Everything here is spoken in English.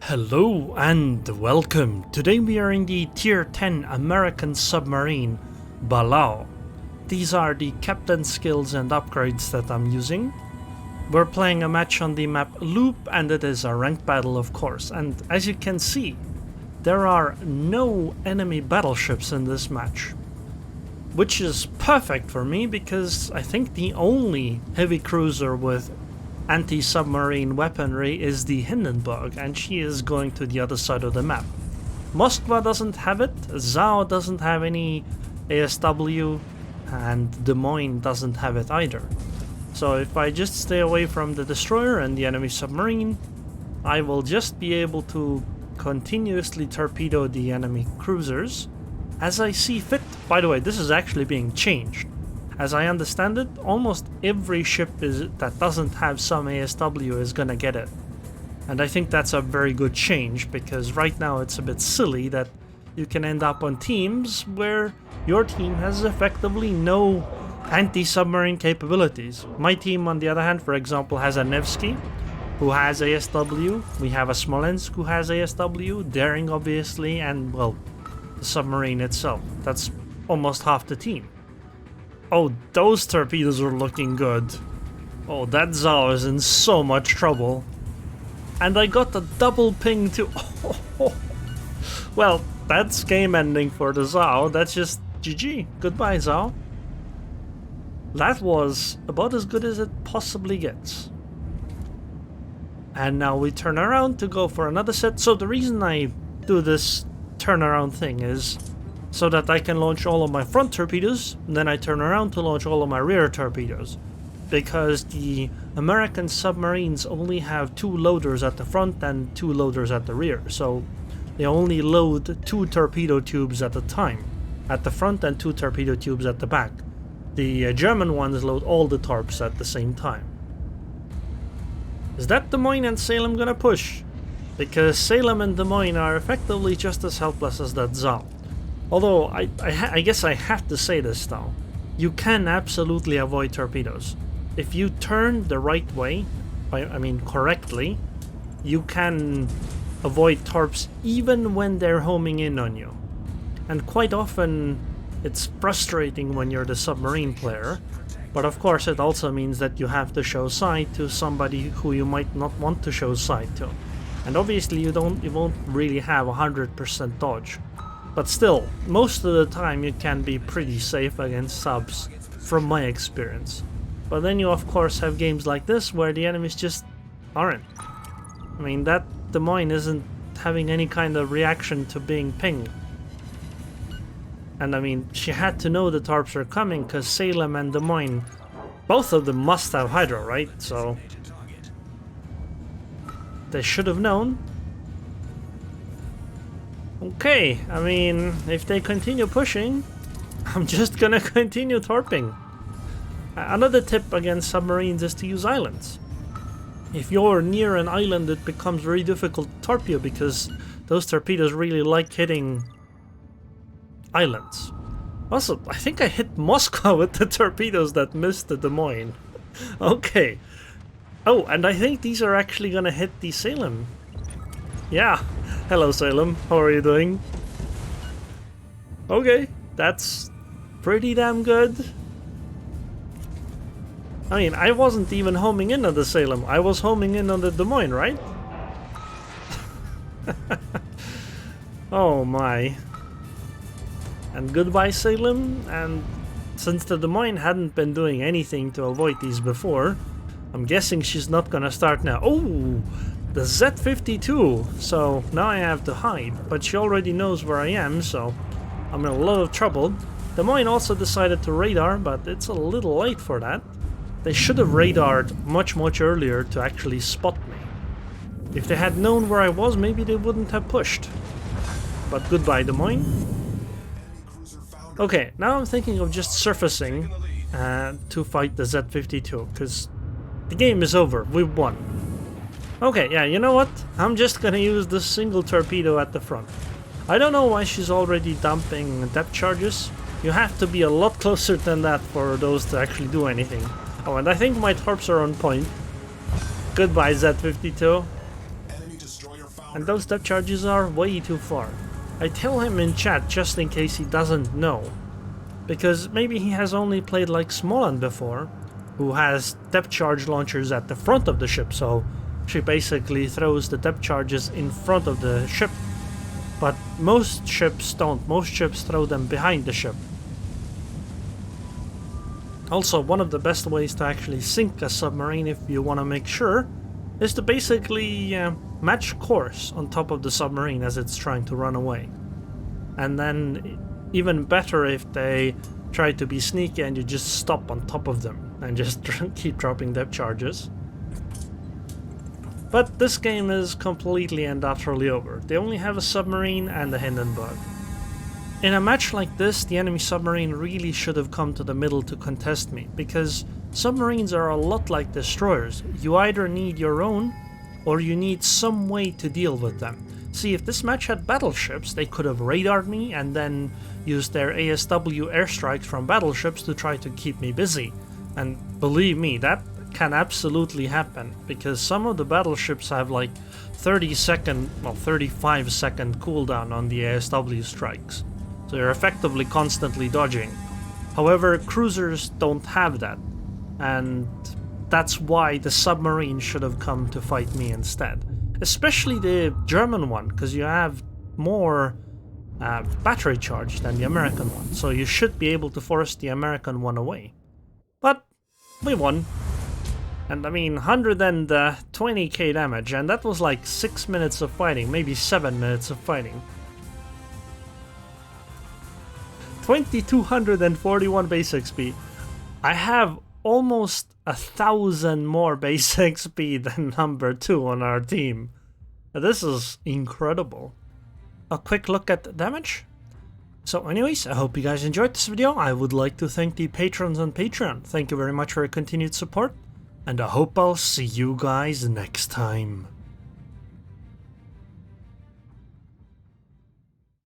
Hello and welcome. Today we are in the Tier 10 American submarine, Balao. These are the captain skills and upgrades that I'm using. We're playing a match on the map Loop, and it is a ranked battle, of course. And as you can see, there are no enemy battleships in this match, which is perfect for me because I think the only heavy cruiser with anti-submarine weaponry is the Hindenburg, and she is going to the other side of the map. Moskva doesn't have it, Zao doesn't have any ASW, and Des Moines doesn't have it either. So if I just stay away from the destroyer and the enemy submarine, I will just be able to continuously torpedo the enemy cruisers as I see fit. By the way, this is actually being changed. As I understand it, almost every ship that doesn't have some ASW is gonna get it. And I think that's a very good change, because right now it's a bit silly that you can end up on teams where your team has effectively no anti-submarine capabilities. My team, on the other hand, for example, has a Nevsky, who has ASW. We have a Smolensk, who has ASW, Daring obviously, and, well, the submarine itself. That's almost half the team. Oh, those torpedoes are looking good. Oh, that Zao is in so much trouble. And I got a double ping too. Well, that's game ending for the Zao. That's just GG. Goodbye, Zao. That was about as good as it possibly gets. And now we turn around to go for another set. So the reason I do this turnaround thing is so that I can launch all of my front torpedoes, and then I turn around to launch all of my rear torpedoes. Because the American submarines only have 2 loaders at the front and 2 loaders at the rear, so they only load 2 torpedo tubes at a time at the front and 2 torpedo tubes at the back. The German ones load all the torps at the same time. Is that Des Moines and Salem gonna push? Because Salem and Des Moines are effectively just as helpless as that Zao. Although, I guess I have to say this though, you can absolutely avoid torpedoes. If you turn the right way, I mean correctly, you can avoid torps even when they're homing in on you. And quite often, it's frustrating when you're the submarine player, but of course it also means that you have to show sight to somebody who you might not want to show sight to. And obviously you won't really have 100% dodge. But still, most of the time you can be pretty safe against subs, from my experience. But then you of course have games like this where the enemies just aren't. I mean, that Des Moines isn't having any kind of reaction to being pinged. And I mean, she had to know the torps are coming, because Salem and Des Moines, both of them must have Hydro, right? So they should have known. Okay, I mean, if they continue pushing, I'm just gonna continue torping. Another tip against submarines is to use islands. If you're near an island, it becomes very difficult to torpedo because those torpedoes really like hitting islands. Also, I think I hit Moscow with the torpedoes that missed the Des Moines. Okay. Oh, and I think these are actually gonna hit the Salem. Yeah. Hello Salem, how are you doing? Okay, that's pretty damn good. I mean, I wasn't even homing in on the Salem, I was homing in on the Des Moines, right? Oh my. And goodbye Salem, and since the Des Moines hadn't been doing anything to avoid these before, I'm guessing she's not gonna start now. Oh! The Z-52, so now I have to hide, but she already knows where I am, so I'm in a lot of trouble. Des Moines also decided to radar, but it's a little late for that. They should have radared much earlier to actually spot me. If they had known where I was, maybe they wouldn't have pushed. But goodbye, Des Moines. Okay, now I'm thinking of just surfacing to fight the Z-52, because the game is over, we've won. Okay, yeah, you know what? I'm just gonna use this single torpedo at the front. I don't know why she's already dumping depth charges. You have to be a lot closer than that for those to actually do anything. Oh, and I think my torps are on point. Goodbye, Z-52. And those depth charges are way too far. I tell him in chat just in case he doesn't know. Because maybe he has only played like Smolan before, who has depth charge launchers at the front of the ship, so she basically throws the depth charges in front of the ship. But most ships don't. Most ships throw them behind the ship. Also, one of the best ways to actually sink a submarine, if you want to make sure, is to basically match course on top of the submarine as it's trying to run away. And then even better if they try to be sneaky and you just stop on top of them and just keep dropping depth charges. But this game is completely and utterly over. They only have a submarine and a Hindenburg. In a match like this, the enemy submarine really should have come to the middle to contest me, because submarines are a lot like destroyers. You either need your own, or you need some way to deal with them. See, if this match had battleships, they could have radared me and then used their ASW airstrikes from battleships to try to keep me busy. And believe me, that can absolutely happen, because some of the battleships have like 35 second cooldown on the ASW strikes. So you're effectively constantly dodging. However, cruisers don't have that, and that's why the submarine should have come to fight me instead. Especially the German one, because you have more battery charge than the American one, so you should be able to force the American one away. But we won. And I mean, 120k damage, and that was like 6 minutes of fighting, maybe 7 minutes of fighting. 2241 base XP. I have almost 1,000 more base XP than number 2 on our team. This is incredible. A quick look at the damage. So anyways, I hope you guys enjoyed this video. I would like to thank the patrons on Patreon. Thank you very much for your continued support, and I hope I'll see you guys next time.